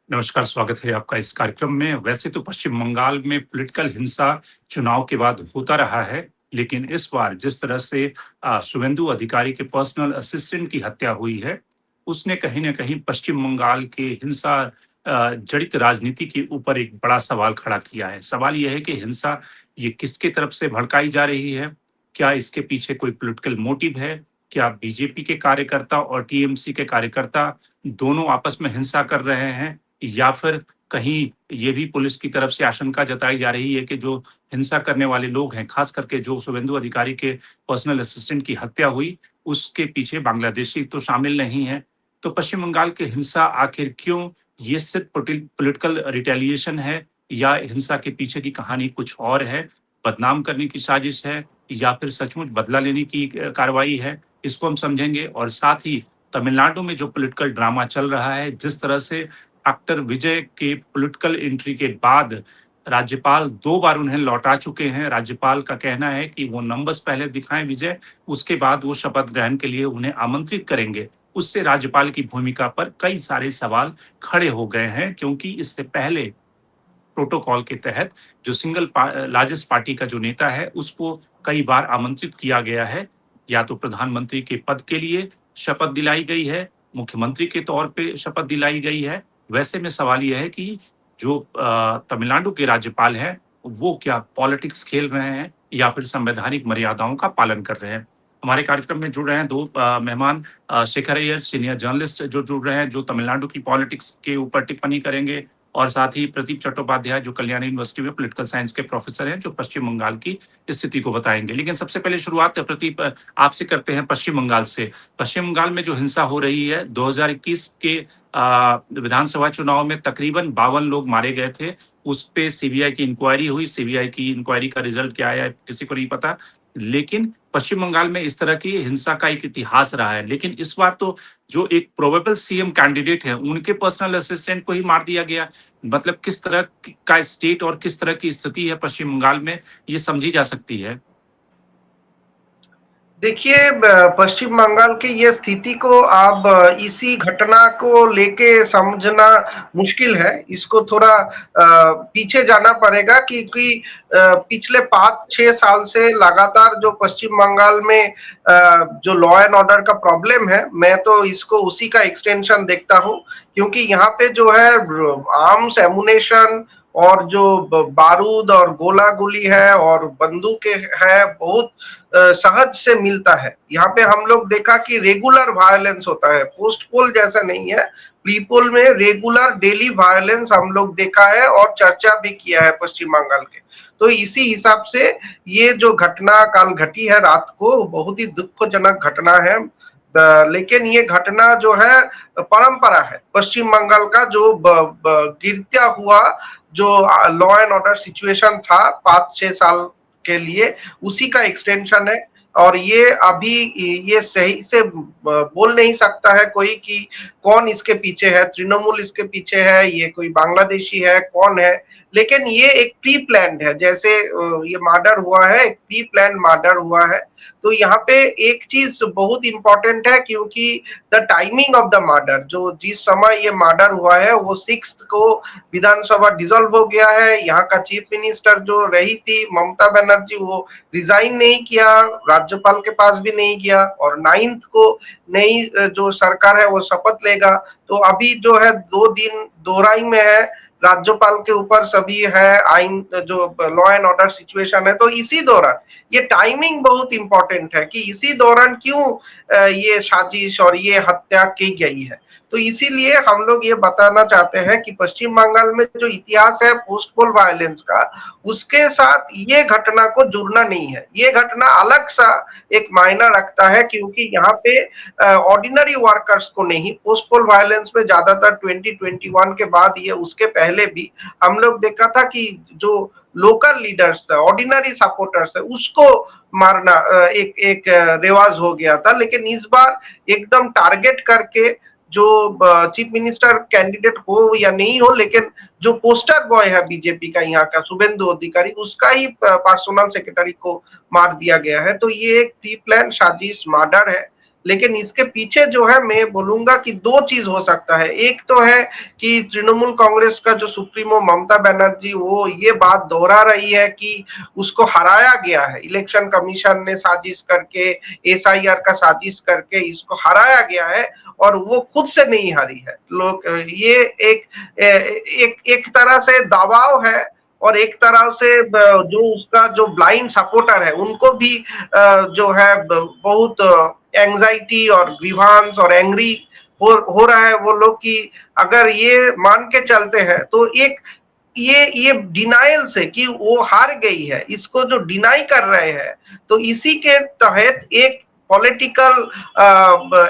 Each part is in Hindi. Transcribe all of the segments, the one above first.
नमस्कार, स्वागत है आपका इस कार्यक्रम में। वैसे तो पश्चिम बंगाल में पॉलिटिकल हिंसा चुनाव के बाद होता रहा है, लेकिन इस बार जिस तरह से शुभेंदु अधिकारी के पर्सनल असिस्टेंट की हत्या हुई है, उसने कहीं न कहीं पश्चिम बंगाल के हिंसा जड़ित राजनीति के ऊपर एक बड़ा सवाल खड़ा किया है। सवाल ये है कि हिंसा ये किसके तरफ से भड़काई जा रही है? क्या इसके पीछे कोई पॉलिटिकल मोटिव है? क्या बीजेपी के कार्यकर्ता और टीएमसी के कार्यकर्ता दोनों आपस में हिंसा कर रहे हैं? या फिर कहीं ये भी पुलिस की तरफ से आशंका जताई जा रही है कि जो हिंसा करने वाले लोग हैं, खास करके जो शुभेंदु अधिकारी के पर्सनल असिस्टेंट की हत्या हुई, उसके पीछे बांग्लादेशी तो शामिल नहीं है। तो पश्चिम बंगाल की हिंसा आखिर क्यों? ये सिर्फ पॉलिटिकल रिटेलिएशन है या हिंसा के पीछे की कहानी कुछ और है? बदनाम करने की साजिश है या फिर सचमुच बदला लेने की कार्रवाई है? इसको हम समझेंगे और साथ ही तमिलनाडु में जो पॉलिटिकल ड्रामा चल रहा है, जिस तरह से डॉक्टर विजय के पॉलिटिकल एंट्री के बाद राज्यपाल 2 बार उन्हें लौटा चुके हैं। राज्यपाल का कहना है कि वो नंबर्स पहले दिखाएँ विजय, उसके बाद वो शपथ ग्रहण के लिए उन्हें आमंत्रित करेंगे। उससे राज्यपाल की भूमिका पर कई सारे सवाल खड़े हो गए हैं क्योंकि इससे पहले प्रोटोकॉल के तहत जो लार्जेस्ट पार्टी का जो नेता है, उसको कई बार आमंत्रित किया गया है। या तो प्रधानमंत्री के पद के लिए शपथ दिलाई गई है, मुख्यमंत्री के तौर पे शपथ दिलाई गई है। वैसे में सवाल ये है कि जो तमिलनाडु के राज्यपाल हैं, वो क्या पॉलिटिक्स खेल रहे हैं या फिर संवैधानिक मर्यादाओं का पालन कर रहे हैं? हमारे कार्यक्रम में जुड़ रहे हैं 2 मेहमान शेखर अय्यर सीनियर जर्नलिस्ट जो जुड़ रहे हैं, जो तमिलनाडु की पॉलिटिक्स के ऊपर टिप्पणी करेंगे और साथ ही प्रदीप चट्टोपाध्याय जो कल्याण यूनिवर्सिटी में पॉलिटिकल साइंस के प्रोफेसर हैं, जो पश्चिम बंगाल की स्थिति को बताएँगे। लेकिन सबसे पहले शुरुआत प्रदीप आपसे करते हैं पश्चिम बंगाल से। पश्चिम बंगाल में जो हिंसा हो रही है, 2021 के विधानसभा चुनाव में तकरीबन 52 लोग मारे गए थे। उस पे सीबीआई की इंक्वायरी हुई, सीबीआई की इंक्वायरी का रिजल्ट क्या आया, किसी को नहीं पता। लेकिन पश्चिम बंगाल में इस तरह की हिंसा का एक इतिहास रहा है। लेकिन इस बार तो जो एक प्रोबेबल सीएम कैंडिडेट हैं, उनके पर्सनल असिस्टेंट को ही मार दिया गया। मतलब किस तरह का स्टेट और किस तरह की स्थिति है पश्चिम बंगाल में, ये समझी जा सकती है। देखिए, पश्चिम बंगाल की ये स्थिति को आप इसी घटना को लेके समझना मुश्किल है। इसको थोड़ा पीछे जाना पड़ेगा क्योंकि पिछले 5-6 साल से लगातार जो पश्चिम बंगाल में जो लॉ एंड ऑर्डर का प्रॉब्लम है, मैं तो इसको उसी का एक्सटेंशन देखता हूँ। क्योंकि यहाँ पे जो है आर्म्स एमुनेशन और जो बारूद और गोला गोली है और बंदूकें है, बहुत सहज से मिलता है। यहाँ पे हम लोग देखा कि रेगुलर वायलेंस होता है, पोस्ट पोल जैसा नहीं है। प्री पोल में रेगुलर डेली वायलेंस हम लोग देखा है और चर्चा भी किया है पश्चिम बंगाल के। तो इसी हिसाब से ये जो घटना कल घटी है रात को, बहुत ही दुखजनक घटना है। लेकिन ये घटना जो है परंपरा है पश्चिम बंगाल का, जो गिरता हुआ जो लॉ एंड ऑर्डर सिचुएशन था 5-6 साल के लिए, उसी का एक्सटेंशन है। और ये अभी ये सही से बोल नहीं सकता है कोई कि कौन इसके पीछे है, तृणमूल इसके पीछे है, ये कोई बांग्लादेशी है, कौन है। लेकिन ये एक प्री प्लान्ड है, जैसे ये मर्डर हुआ है, एक प्री प्लान मर्डर हुआ है। तो यहाँ पे एक चीज बहुत इंपॉर्टेंट है, क्योंकि the timing of the murder, जो जिस समय ये मर्डर हुआ है वो 6 को विधानसभा डिसॉल्व हो गया है। यहाँ का चीफ मिनिस्टर जो रही थी ममता बनर्जी, वो रिजाइन नहीं किया, राज्यपाल के पास भी नहीं गया, और 9th को नई जो सरकार है वो शपथ लेगा। तो अभी जो है 2 दिन दोहराई में है, राज्यपाल के ऊपर सभी है आइन, जो लॉ एंड ऑर्डर सिचुएशन है। तो इसी दौरान ये टाइमिंग बहुत इंपॉर्टेंट है कि इसी दौरान क्यों ये साजिश और ये हत्या की गई है। तो इसीलिए हम लोग ये बताना चाहते हैं कि पश्चिम बंगाल में जो इतिहास है पोस्ट पोल वायलेंस का, उसके साथ ये घटना को जुड़ना नहीं है। ये घटना अलग सा एक मायना रखता है, क्योंकि यहाँ पे ऑर्डिनरी वर्कर्स को नहीं, पोस्ट पोल वायलेंस में ज्यादातर 2021 के बाद, ये उसके पहले भी हम लोग देखा था कि जो लोकल लीडर्स है, ऑर्डिनरी सपोर्टर्स है, उसको मारना एक एक रिवाज हो गया था। लेकिन इस बार एकदम टारगेट करके, जो चीफ मिनिस्टर कैंडिडेट हो या नहीं हो, लेकिन जो पोस्टर बॉय है बीजेपी का यहाँ का, शुभेंदु अधिकारी, उसका ही पर्सनल सेक्रेटरी को मार दिया गया है। तो ये एक प्री प्लान साजिश मर्डर है। लेकिन इसके पीछे जो है मैं बोलूंगा कि दो चीज हो सकता है। एक तो है कि तृणमूल कांग्रेस का जो सुप्रीमो ममता बनर्जी वो ये बात दोहरा रही है कि उसको हराया गया है, इलेक्शन कमीशन ने साजिश करके, एसआईआर का साजिश करके इसको हराया गया है और वो खुद से नहीं हारी है। लोग ये एक तरह से दबाव है और एक तरह से जो उसका जो ब्लाइंड सपोर्टर है उनको भी जो है बहुत एंजाइटी और ग्रीवांस और एंग्री हो रहा है वो लोग कि अगर ये मान के चलते हैं तो एक ये डिनाइल से कि वो हार गई है, इसको जो डिनाई कर रहे हैं, तो इसी के तहत एक पॉलिटिकल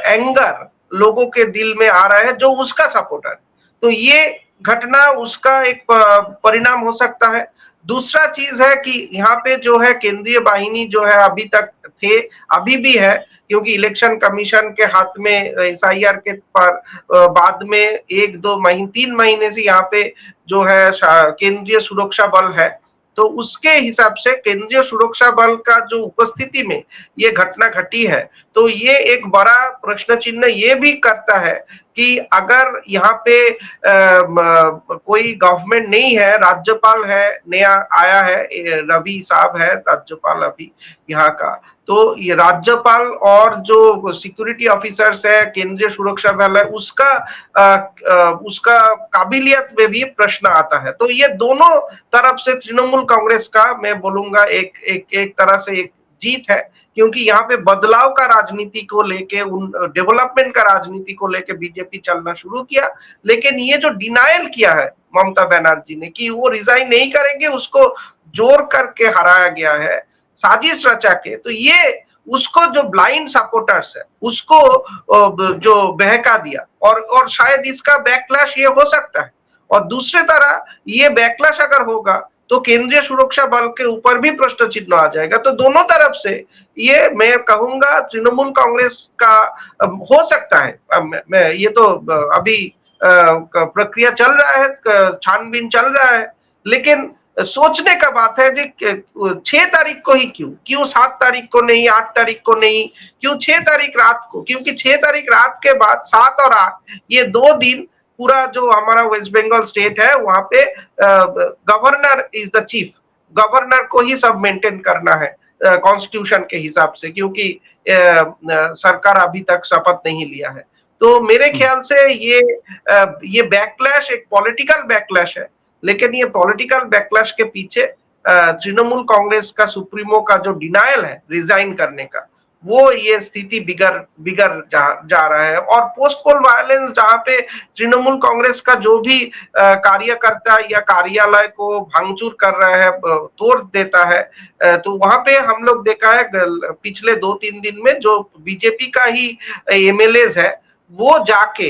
एंगर लोगों के दिल में आ रहा है जो उसका सपोर्टर। तो ये घटना उसका एक परिणाम हो सकता है। दूसरा चीज है कि यहाँ पे जो है केंद्रीय बाहिनी जो है अभी तक थे, अभी भी है, क्योंकि इलेक्शन कमीशन के हाथ में एसआईआर के पर बाद में 1-2 महीने 3 महीने से यहाँ पे जो है केंद्रीय सुरक्षा बल है। तो उसके हिसाब से केंद्रीय सुरक्षा बल का जो उपस्थिति में ये घटना घटी है, तो ये एक बड़ा प्रश्न चिन्ह ये भी करता है कि अगर यहाँ पे कोई गवर्नमेंट नहीं है, राज्यपाल है, नया आया है, रवि साहब है राज्यपाल अभी यहाँ का, तो ये राज्यपाल और जो सिक्योरिटी ऑफिसर्स है, केंद्रीय सुरक्षा बल है, उसका काबिलियत में भी प्रश्न आता है। तो ये दोनों तरफ से तृणमूल कांग्रेस का मैं बोलूंगा एक तरह से एक जीत है, क्योंकि यहाँ पे बदलाव का राजनीति को लेके, उन डेवलपमेंट का राजनीति को लेके बीजेपी चलना शुरू किया। लेकिन ये जो डिनायल किया है ममता बनर्जी ने कि वो रिजाइन नहीं करेंगे, उसको जोर करके हराया गया है साजिश रचा के, तो ये उसको जो ब्लाइंड सपोर्टर्स है उसको जो बहका दिया और शायद इसका बैकलैश ये हो सकता है। और दूसरे तरह ये बैकलैश अगर होगा तो केंद्रीय सुरक्षा बल के ऊपर भी प्रश्न चिन्ह आ जाएगा। तो दोनों तरफ से ये मैं कहूंगा तृणमूल कांग्रेस का हो सकता है। मैं ये तो अभी प्रक्रिया चल रहा है, छानबीन चल रहा है, लेकिन सोचने का बात है कि 6 तारीख को ही क्यों 7 तारीख को नहीं, 8 तारीख को नहीं, क्यों 6 तारीख रात को? क्योंकि 6 तारीख रात के बाद 7 और 8 ये 2 दिन पूरा जो हमारा वेस्ट बंगाल स्टेट है वहां पे governor is the chief, governor को ही सब मेंटेन करना है कॉन्स्टिट्यूशन के हिसाब से, क्योंकि सरकार अभी तक शपथ नहीं लिया है। तो मेरे ख्याल से ये बैकलैश एक पॉलिटिकल बैकलैश है, लेकिन ये पॉलिटिकल बैकलैश के पीछे तृणमूल कांग्रेस का सुप्रीमो का जो डिनायल है रिजाइन करने का, वो ये स्थिति बिगड़ जा रहा है। और पोस्ट पोल वायलेंस जहाँ पे तृणमूल कांग्रेस का जो भी कार्यकर्ता या कार्यालय को भांगचूर कर रहा है, तोड़ देता है, तो वहां पे हम लोग देखा है पिछले 2-3 दिन में जो बीजेपी का ही एमएलएज है वो जाके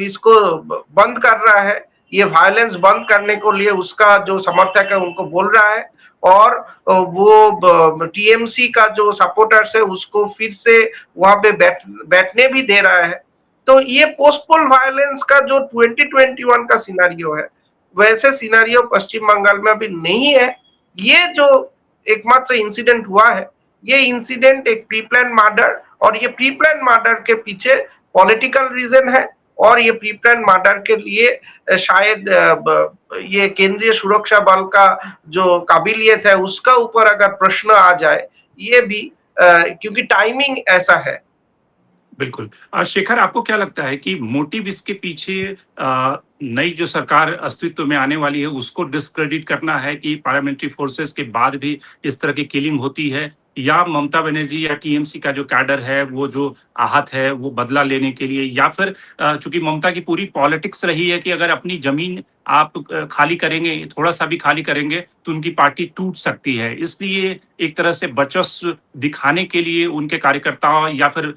इसको बंद कर रहा है, ये वायलेंस बंद करने को लिए उसका जो समर्थक है उनको बोल रहा है, और वो टीएमसी का जो सपोर्टर्स है उसको फिर से वहां पे बैठने भी दे रहा है। तो ये पोस्टपोल वायलेंस का जो 2021 का सिनारियो है, वैसे सिनारियो पश्चिम बंगाल में अभी नहीं है। ये जो एकमात्र इंसिडेंट हुआ है, ये इंसिडेंट एक प्री प्लान मर्डर, और ये प्री प्लान मर्डर के पीछे पॉलिटिकल रीजन है, और ये प्री प्लान मर्डर के लिए शायद ये केंद्रीय सुरक्षा बल का जो काबिलियत है उसका ऊपर अगर प्रश्न आ जाए, ये भी क्योंकि टाइमिंग ऐसा है। बिल्कुल। शेखर, आपको क्या लगता है कि मोटिव इसके पीछे नई जो सरकार अस्तित्व में आने वाली है उसको डिस्क्रेडिट करना है कि पार्लियामेंट्री फोर्सेस के बाद भी इस तरह की किलिंग होती है, या ममता बनर्जी या टीएमसी का जो कैडर है वो जो आहत है वो बदला लेने के लिए, या फिर चूंकि ममता की पूरी पॉलिटिक्स रही है कि अगर अपनी जमीन आप खाली करेंगे, थोड़ा सा भी खाली करेंगे तो उनकी पार्टी टूट सकती है, इसलिए एक तरह से वर्चस्व दिखाने के लिए उनके कार्यकर्ताओं या फिर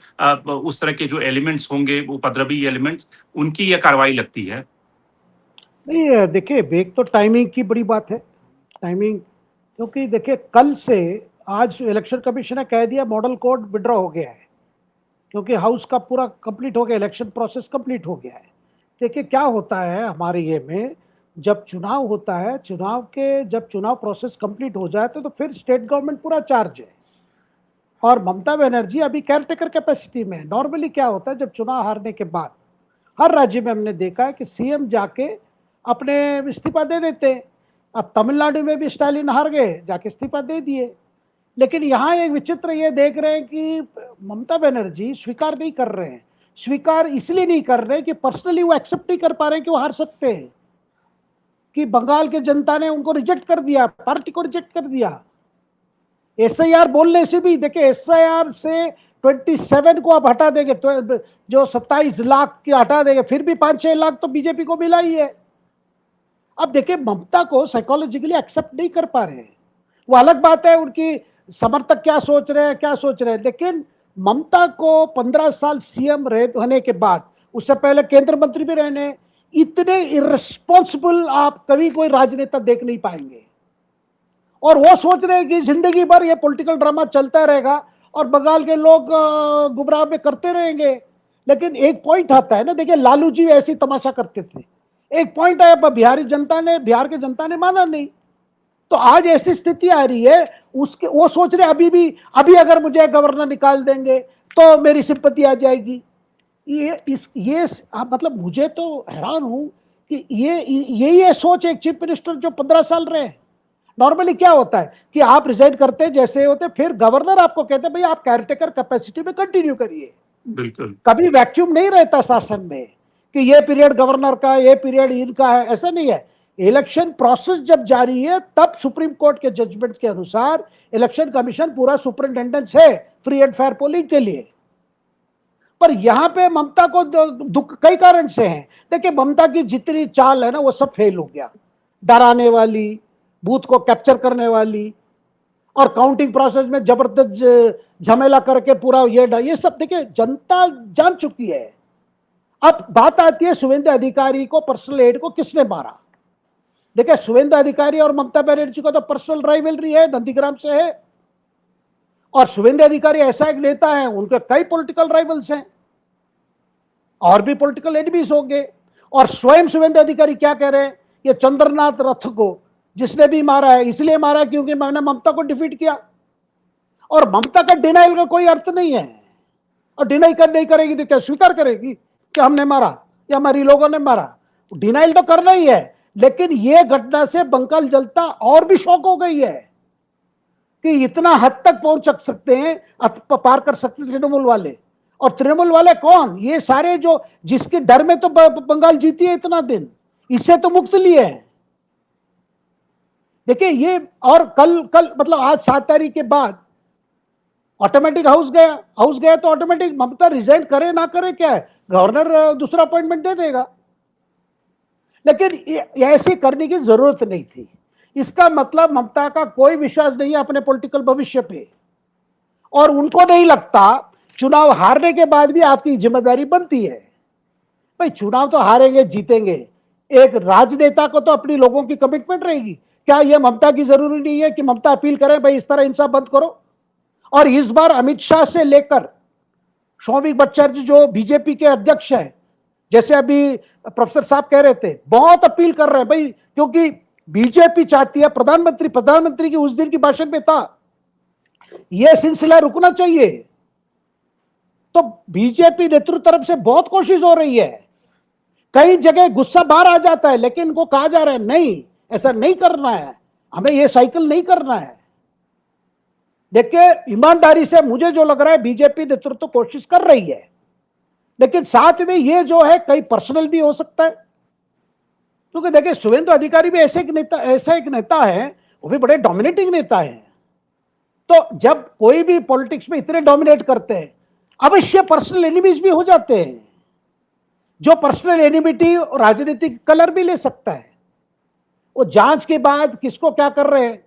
उस तरह के जो एलिमेंट्स होंगे, उपद्रवी एलिमेंट्स, उनकी यह कार्रवाई लगती है? नहीं, देखिए एक तो टाइमिंग की बड़ी बात है, टाइमिंग, क्योंकि देखिए कल से आज इलेक्शन कमीशन ने कह दिया मॉडल कोड विड्रॉ हो गया है, क्योंकि हाउस का पूरा कंप्लीट हो गया, इलेक्शन प्रोसेस कंप्लीट हो गया है। देखिए क्या होता है हमारे ये में, जब चुनाव होता है, जब चुनाव प्रोसेस कंप्लीट हो जाए तो फिर स्टेट गवर्नमेंट पूरा चार्ज है। और ममता बनर्जी अभी केयरटेकर कैपेसिटी में है। नॉर्मली क्या होता है, जब चुनाव हारने के बाद हर राज्य में हमने देखा है कि सीएम जाके अपने इस्तीफा दे देते हैं। अब तमिलनाडु में भी स्टालिन हार गए, जाके इस्तीफा दे दिए। लेकिन यहाँ एक विचित्र ये देख रहे हैं कि ममता बनर्जी स्वीकार नहीं कर रहे हैं। स्वीकार इसलिए नहीं कर रहे कि पर्सनली वो एक्सेप्ट नहीं कर पा रहे कि वो हार सकते हैं, कि बंगाल के जनता ने उनको रिजेक्ट कर दिया, पार्टी को रिजेक्ट कर दिया। एसआईआर बोलने से भी देखिए, एसआईआर से 27 को आप हटा देंगे तो जो 27 लाख की हटा देंगे, फिर भी 5-6 लाख तो बीजेपी को मिला ही है। अब देखिए, ममता को साइकोलॉजिकली एक्सेप्ट नहीं कर पा रहे हैं। वो अलग बात है उनकी समर्थक क्या सोच रहे हैं, लेकिन ममता को 15 साल सीएम रहने के बाद, उससे पहले केंद्र मंत्री भी रहने, इतने इररिस्पॉन्सिबल आप कभी कोई राजनेता देख नहीं पाएंगे। और वो सोच रहे हैं कि जिंदगी भर ये पॉलिटिकल ड्रामा चलता रहेगा और बंगाल के लोग गुमराह में करते रहेंगे। लेकिन एक पॉइंट आता है ना, देखिए लालू जी ऐसे ही तमाशा करते थे, एक पॉइंट आया, बिहार के जनता ने माना नहीं। तो आज ऐसी स्थिति आ रही है, उसके वो सोच रहे अभी अगर मुझे गवर्नर निकाल देंगे तो मेरी सिंपत्ति आ जाएगी। मतलब मुझे तो हैरान हूं कि ये सोच एक चीफ मिनिस्टर जो 15 साल रहे। नॉर्मली क्या होता है कि आप रिजाइन करते जैसे होते, फिर गवर्नर आपको कहते भाई आप केयरटेकर कैपेसिटी में कंटिन्यू करिए। बिल्कुल, कभी वैक्यूम नहीं रहता शासन में कि ये पीरियड गवर्नर का, ये पीरियड इनका है, ऐसा नहीं है। इलेक्शन प्रोसेस जब जारी है तब सुप्रीम कोर्ट के जजमेंट के अनुसार इलेक्शन कमीशन पूरा सुपरिंटेंडेंस है फ्री एंड फेयर पोलिंग के लिए। पर यहां पे ममता को दुख कई कारण से है। देखिए, ममता की जितनी चाल है ना वो सब फेल हो गया। डराने वाली, बूथ को कैप्चर करने वाली, और काउंटिंग प्रोसेस में जबरदस्त झमेला करके पूरा ये सब देखिए जनता जान चुकी है। अब बात आती है शुभेंदु अधिकारी को, पर्सनल एड को किसने मारा। देखिए, शुभेंदु अधिकारी और ममता बनर्जी को तो पर्सनल राइवलरी है, नंदीग्राम से है। और शुभेंदु अधिकारी ऐसा एक नेता है, उनके कई पॉलिटिकल राइवल्स हैं और भी पॉलिटिकल एनिमीज होंगे। और स्वयं शुभेंदु अधिकारी क्या कह रहे हैं, ये चंद्रनाथ रथ को जिसने भी मारा है इसलिए मारा है क्योंकि मैंने ममता को डिफीट किया। और ममता का डिनाइल का कोई अर्थ नहीं है। और डिनाई नहीं करेगी तो क्या स्वीकार करेगी कि हमने मारा या हमारी लोगों ने मारा? डिनाइल तो करना ही है। लेकिन यह घटना से बंगाल जनता और भी शॉक हो गई है कि इतना हद तक पहुंच सकते हैं, पार कर सकते हैं तृणमूल वाले। और तृणमूल वाले कौन? ये सारे जो जिसके डर में तो बंगाल जीती है इतना दिन, इससे तो मुक्त लिए है। देखिए ये, और कल मतलब आज 7 तारीख के बाद ऑटोमेटिक हाउस गया तो ऑटोमेटिक ममता रिजाइन करे ना करे क्या है, गवर्नर दूसरा अपॉइंटमेंट दे देगा। लेकिन ऐसे करने की जरूरत नहीं थी। इसका मतलब ममता का कोई विश्वास नहीं है अपने पॉलिटिकल भविष्य पे, और उनको नहीं लगता चुनाव हारने के बाद भी आपकी जिम्मेदारी बनती है। भाई चुनाव तो हारेंगे जीतेंगे, एक राजनेता को तो अपनी लोगों की कमिटमेंट रहेगी। क्या यह ममता की जरूरी नहीं है कि ममता अपील करें भाई इस तरह इंसाफ बंद करो? और इस बार अमित शाह से लेकर सौमिक भट्टाचार्य जो बीजेपी के अध्यक्ष हैं, जैसे अभी प्रोफेसर साहब कह रहे थे, बहुत अपील कर रहे हैं भाई, क्योंकि बीजेपी चाहती है, प्रधानमंत्री की उस दिन की भाषण में था, यह सिलसिला रुकना चाहिए। तो बीजेपी नेतृत्व तरफ से बहुत कोशिश हो रही है। कई जगह गुस्सा बाहर आ जाता है, लेकिन इनको कहा जा रहा है नहीं, ऐसा नहीं करना है, हमें यह साइकिल नहीं करना है। देखिए ईमानदारी से मुझे जो लग रहा है बीजेपी नेतृत्व कोशिश कर रही है, लेकिन साथ में ये जो है कई पर्सनल भी हो सकता है। क्योंकि देखिए शुभेंदु अधिकारी भी ऐसा एक नेता है, वो भी बड़े डोमिनेटिंग नेता है। तो जब कोई भी पॉलिटिक्स में इतने डोमिनेट करते हैं, अवश्य पर्सनल एनिमीज भी हो जाते हैं। जो पर्सनल एनिमिटी राजनीतिक कलर भी ले सकता है। वो जांच के बाद किसको क्या कर रहे हैं,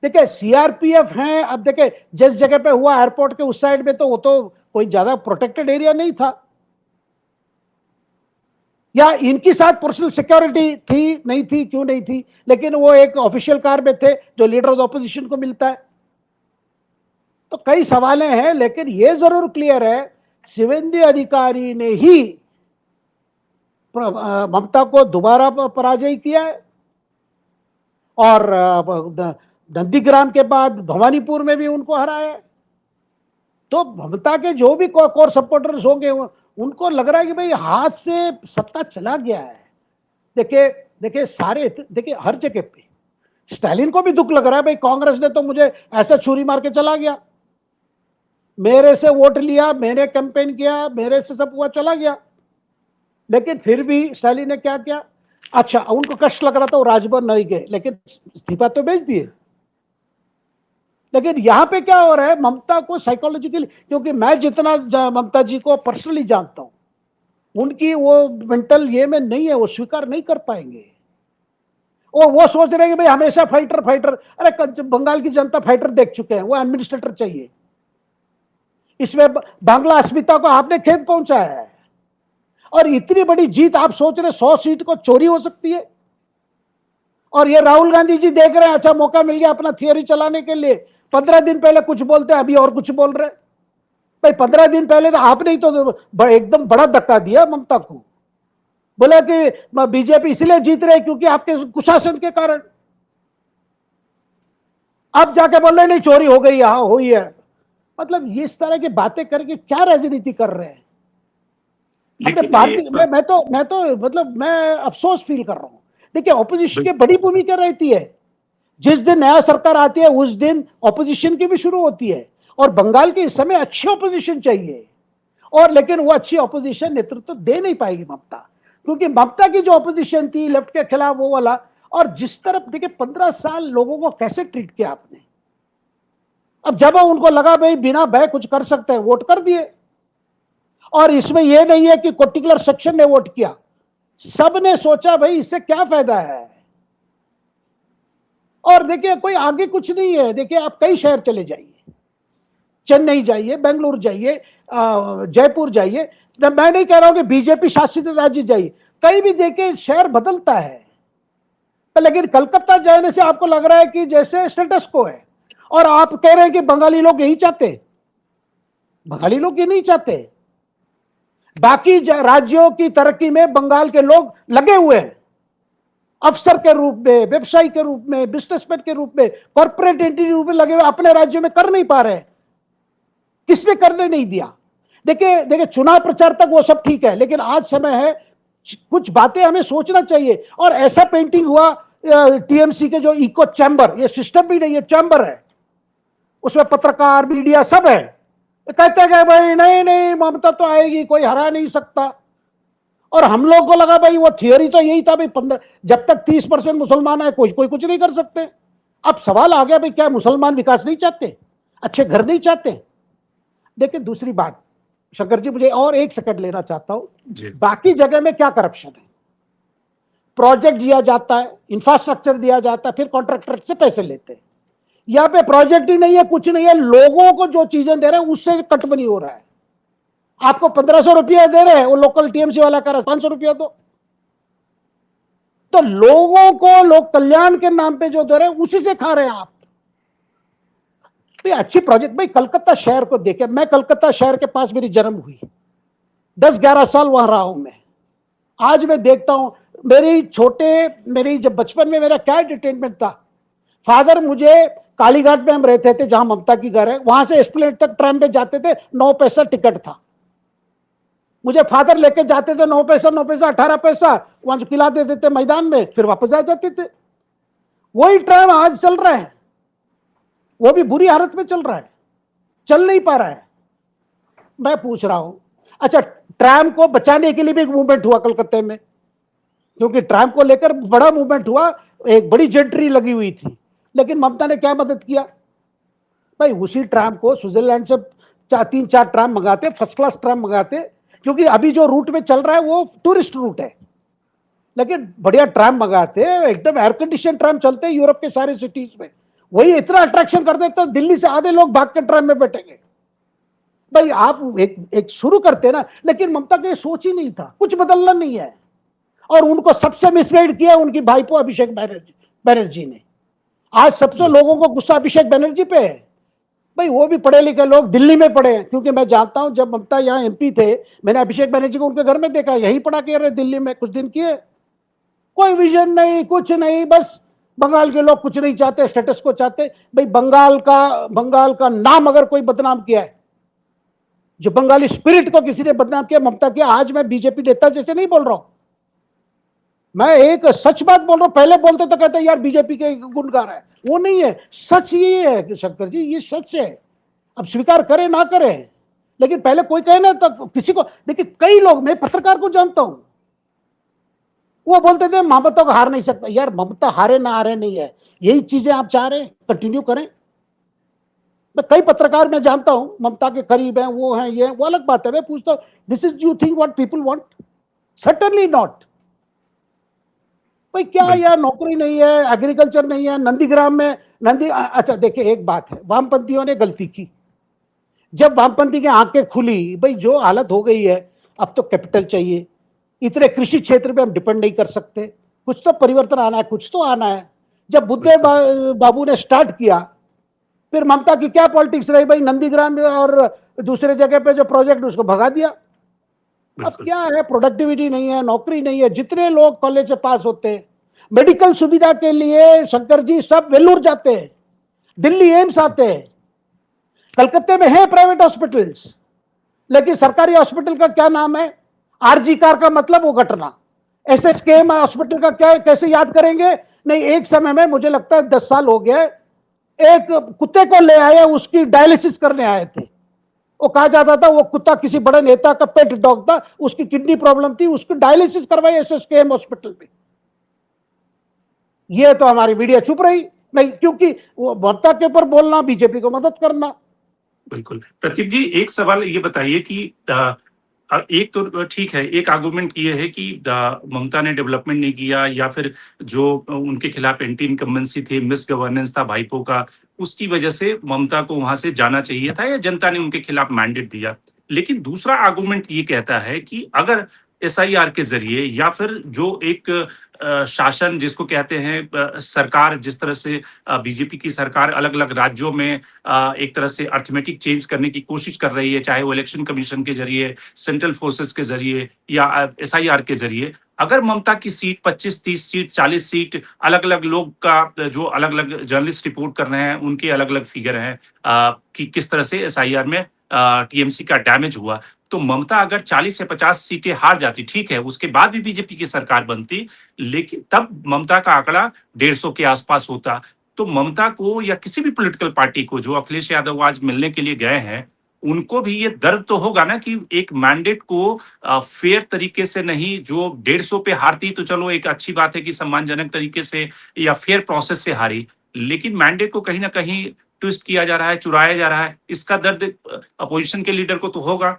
देखिए सीआरपीएफ हैं। अब देखिए जिस जगह पे हुआ एयरपोर्ट के उस साइड में, तो वो तो कोई ज्यादा प्रोटेक्टेड एरिया नहीं था, या इनकी साथ पर्सनल सिक्योरिटी थी नहीं थी, क्यों नहीं थी, लेकिन वो एक ऑफिशियल कार में थे जो लीडर ऑफ द ऑपोजिशन को मिलता है। तो कई सवालें हैं, लेकिन ये जरूर क्लियर है शुभेंदु अधिकारी ने ही ममता को दोबारा पराजय किया है। और नंदीग्राम के बाद भवानीपुर में भी उनको हराया है। तो ममता के जो भी कोर सपोर्टर्स होंगे उनको लग रहा है कि भाई हाथ से सत्ता चला गया है। देखिए देखिए सारे, देखिए हर जगह पे स्टालिन को भी दुख लग रहा है, भाई कांग्रेस ने तो मुझे ऐसा छुरी मार के चला गया, मेरे से वोट लिया, मैंने कैंपेन किया, मेरे से सब हुआ, चला गया। लेकिन फिर भी स्टालिन ने क्या किया, अच्छा उनको कष्ट लग रहा था, वो राजभवन नहीं गए, लेकिन इस्तीफा तो भेज दिए। लेकिन यहां पे क्या हो रहा है, ममता को साइकोलॉजिकली, क्योंकि मैं जितना ममता जी को पर्सनली जानता हूं, उनकी वो मेंटल ये में नहीं है, वो स्वीकार नहीं कर पाएंगे। वो सोच रहे हैं कि भाई हमेशा फाइटर फाइटर, अरे बंगाल की जनता फाइटर देख चुके हैं, वो एडमिनिस्ट्रेटर चाहिए। इसमें बांग्ला अस्मिता को आपने खेद पहुंचाया है, और इतनी बड़ी जीत आप सोच रहे 100 सीट को चोरी हो सकती है। और ये राहुल गांधी जी देख रहे हैं, अच्छा मौका मिल गया अपना थियोरी चलाने के लिए। 15 दिन पहले कुछ बोलते, अभी और कुछ बोल रहे। भाई 15 दिन पहले तो आपने ही तो एकदम बड़ा धक्का दिया ममता को, बोला कि बीजेपी इसलिए जीत रहे क्योंकि आपके कुशासन के कारण। अब जाके बोल रहे नहीं चोरी हो गई, यहां हुई है। मतलब ये इस तरह की बातें करके क्या राजनीति कर रहे हैं अपने पार्टी। मैं तो मतलब मैं अफसोस फील कर रहा हूं। देखिए ऑपोजिशन की बड़ी भूमिका रहती है, जिस दिन नया सरकार आती है उस दिन ऑपोजिशन की भी शुरू होती है, और बंगाल के इस समय अच्छी ऑपोजिशन चाहिए। और लेकिन वो अच्छी ऑपोजिशन नेतृत्व दे नहीं पाएगी ममता, क्योंकि ममता की जो ऑपोजिशन थी लेफ्ट के खिलाफ वो वाला, और जिस तरफ देखिए 15 साल लोगों को कैसे ट्रीट किया आपने। अब जब उनको लगा भाई बिना भय कुछ कर सकते हैं, वोट कर दिए। और इसमें यह नहीं है कि पर्टिकुलर सेक्शन ने वोट किया, सबने सोचा भाई इससे क्या फायदा है। और देखिए कोई आगे कुछ नहीं है। देखिए आप कई शहर चले जाइए, चेन्नई जाइए, बेंगलुरु जाइए, जयपुर जाइए, मैं नहीं कह रहा हूं कि बीजेपी शासित राज्य जाइए, कहीं भी देखिए शहर बदलता है। लेकिन कलकत्ता जाने से आपको लग रहा है कि जैसे स्टेटस को है, और आप कह रहे हैं कि बंगाली लोग यही चाहते। बंगाली लोग ये नहीं चाहते। बाकी राज्यों की तरक्की में बंगाल के लोग लगे हुए हैं, अफसर के रूप में, व्यवसायी के रूप में, बिजनेसमैन के रूप में, कॉर्पोरेट एंटिटी रूप में लगे हुए, अपने राज्यों में कर नहीं पा रहे। किसने करने नहीं दिया। देखिए चुनाव प्रचार तक वो सब ठीक है, लेकिन आज समय है कुछ बातें हमें सोचना चाहिए। और ऐसा पेंटिंग हुआ टीएमसी के जो इको चैम्बर, ये सिस्टम भी नहीं है, चैम्बर है, उसमें पत्रकार मीडिया सब है, कहते गए भाई नहीं नहीं ममता तो आएगी, कोई हरा नहीं सकता। और हम लोग को लगा भाई वो थियोरी तो यही था भाई 15 जब तक 30% मुसलमान है कोई कुछ नहीं कर सकते। अब सवाल आ गया भाई क्या मुसलमान विकास नहीं चाहते, अच्छे घर नहीं चाहते। देखिए दूसरी बात शंकर जी, मुझे और 1 सेकंड लेना चाहता हूं। बाकी जगह में क्या करप्शन है, प्रोजेक्ट दिया जाता है, इंफ्रास्ट्रक्चर दिया जाता है, फिर कॉन्ट्रैक्टर से पैसे लेते हैं। यहाँ पे प्रोजेक्ट ही नहीं है, कुछ नहीं है, लोगों को जो चीजें दे रहे हैं उससे कटबनी हो रहा है। आपको 1500 रुपया दे रहे हैं, वो लोकल टीएमसी वाला कर रहा है 500 रुपया दो। तो लोगों को लोक कल्याण के नाम पे जो दे रहे हैं उसी से खा रहे हैं आप। अच्छी प्रोजेक्ट, भाई कलकत्ता शहर को देखे, मैं कलकत्ता शहर के पास मेरी जन्म हुई, 10-11 साल वहां रहा हूं मैं। आज मैं देखता हूं मेरी जब बचपन में मेरा क्या एंटरटेनमेंट था। फादर मुझे कालीघाट में हम रहते थे जहां ममता की घर है, वहां से एस्प्लेनेड तक ट्रेन में जाते थे, 9 पैसा टिकट था। मुझे फादर लेके जाते थे, 9 पैसा 18 पैसा, वहां खिला दे देते मैदान में, फिर वापस आ जाते थे। वही ट्रेन आज चल रहा है, वो भी बुरी हालत में चल रहा है, चल नहीं पा रहा है। मैं पूछ रहा हूं, अच्छा ट्राम को बचाने के लिए भी एक मूवमेंट हुआ कलकत्ते में, क्योंकि ट्राम को लेकर बड़ा मूवमेंट हुआ, एक बड़ी जेंट्री लगी हुई थी, लेकिन ममता ने क्या मदद किया भाई, उसी ट्राम को स्विट्जरलैंड से 3-4 ट्राम मंगाते, फर्स्ट क्लास ट्राम मंगाते, क्योंकि अभी जो रूट में चल रहा है वो टूरिस्ट रूट है, लेकिन बढ़िया ट्राम मंगाते, एकदम एयर कंडीशन ट्राम चलते यूरोप के सारे सिटीज में। वही इतना अट्रैक्शन कर देते तो दिल्ली से आधे लोग भाग के ट्राम में बैठेंगे। भाई आप एक शुरू करते ना, लेकिन ममता का सोच ही नहीं था, कुछ बदलना नहीं है। और उनको सबसे मिसगाइड किया उनकी भाईपो अभिषेक बनर्जी ने। आज सबसे लोगों को गुस्सा अभिषेक बनर्जी पे है। भाई वो भी पढ़े लिखे लोग दिल्ली में पढ़े हैं, क्योंकि मैं जानता हूं जब ममता यहाँ एमपी थे, मैंने अभिषेक बनर्जी को उनके घर में देखा, यही पढ़ा के रहे दिल्ली में कुछ दिन किए। कोई विजन नहीं, कुछ नहीं, बस बंगाल के लोग कुछ नहीं चाहते, स्टेटस को चाहते। भाई बंगाल का नाम अगर कोई बदनाम किया है जो बंगाली स्पिरिट को किसी ने बदनाम किया, ममता किया। आज मैं बीजेपी नेता जैसे नहीं बोल रहा हूं, मैं एक सच बात बोल रहा हूं। पहले बोलते तो कहते यार बीजेपी के गुण गा रहा है, वो नहीं है, सच ये है शंकर जी, ये सच है। अब स्वीकार करें ना करें, लेकिन पहले कोई कहे ना तो किसी को, देखिए कई लोग, मैं पत्रकार को जानता हूं, वो बोलते थे ममता को हार नहीं सकता। यार ममता हारे ना हारे नहीं है, यही चीजें आप चाह रहे हैं कंटिन्यू करें। मैं कई पत्रकार मैं जानता हूं ममता के करीब हैं, वो हैं, ये वो अलग बात है। मैं पूछता हूं this is you think what people want? Certainly not. भाई क्या यार, नौकरी नहीं है, एग्रीकल्चर नहीं है, नंदीग्राम में अच्छा देखिए एक बात है, वामपंथियों ने गलती की। जब वामपंथी की आंखें खुली, भाई जो हालत हो गई है, अब तो कैपिटल चाहिए, इतने कृषि क्षेत्र पे हम डिपेंड नहीं कर सकते, कुछ तो परिवर्तन आना है, कुछ तो आना है। जब बुद्धे बाबू ने स्टार्ट किया, फिर ममता की क्या पॉलिटिक्स रही भाई, नंदीग्राम में और दूसरे जगह पे जो प्रोजेक्ट उसको भगा दिया। अब क्या है, प्रोडक्टिविटी नहीं है, नौकरी नहीं है। जितने लोग कॉलेज से पास होते हैं, मेडिकल सुविधा के लिए शंकर जी सब वेल्लोर जाते हैं, दिल्ली एम्स आते हैं, कलकत्ते में है प्राइवेट हॉस्पिटल्स, लेकिन सरकारी हॉस्पिटल का क्या नाम है? आरजी कार का मतलब वो घटना। एसएसकेएम हॉस्पिटल का क्या है, कैसे याद करेंगे? नहीं, एक समय में मुझे लगता है 10 साल हो गए, एक कुत्ते को ले आए, उसकी डायलिसिस करने आए थे। वो कहा जाता था वो कुत्ता किसी बड़े नेता का पेट डॉग था, उसकी किडनी प्रॉब्लम थी, उसकी डायलिसिस करवाई एसएसकेएम हॉस्पिटल में। ये तो हमारी मीडिया चुप रही नहीं, क्योंकि वो ममता के ऊपर बोलना, बीजेपी को मदद करना। बिल्कुल। प्रतीक जी, एक सवाल ये बताइए कि एक तो ठीक है, एक आर्गुमेंट ये है कि ममता ने डेवलपमेंट नहीं किया, या फिर जो उनके खिलाफ एंटी इनकम्बेंसी थी, मिस गवर्नेंस था भाईपो का, उसकी वजह से ममता को वहां से जाना चाहिए था, या जनता ने उनके खिलाफ मैंडेट दिया। लेकिन दूसरा आर्गुमेंट ये कहता है कि अगर एसआईआर के जरिए, या फिर जो एक शासन जिसको कहते हैं, सरकार जिस तरह से बीजेपी की सरकार अलग अलग राज्यों में एक तरह से अर्थमेटिक चेंज करने की कोशिश कर रही है, चाहे वो इलेक्शन कमीशन के जरिए, सेंट्रल फोर्सेस के जरिए, या एसआईआर के जरिए, अगर ममता की सीट 25, 30 सीट, 40 सीट, अलग अलग लोग का, जो अलग अलग जर्नलिस्ट रिपोर्ट कर रहे हैं उनके अलग अलग फिगर हैं कि किस तरह से एसआईआर में टीएमसी का डैमेज हुआ, तो ममता अगर 40 या 50 सीटें हार जाती, ठीक है, उसके बाद भी बीजेपी की सरकार बनती, लेकिन तब ममता का आंकड़ा 150 के आसपास होता। तो ममता को या किसी भी पॉलिटिकल पार्टी को जो अखिलेश यादव आज मिलने के लिए गए हैं, उनको भी ये दर्द तो होगा ना कि एक मैंडेट को फेयर तरीके से नहीं, जो 150 पे हारती तो चलो एक अच्छी बात है कि सम्मानजनक तरीके से या फेयर प्रोसेस से हारी, लेकिन मैंडेट को कहीं ना कहीं ट्विस्ट किया जा रहा है, चुराया जा रहा है, इसका दर्द अपोजिशन के लीडर को तो होगा।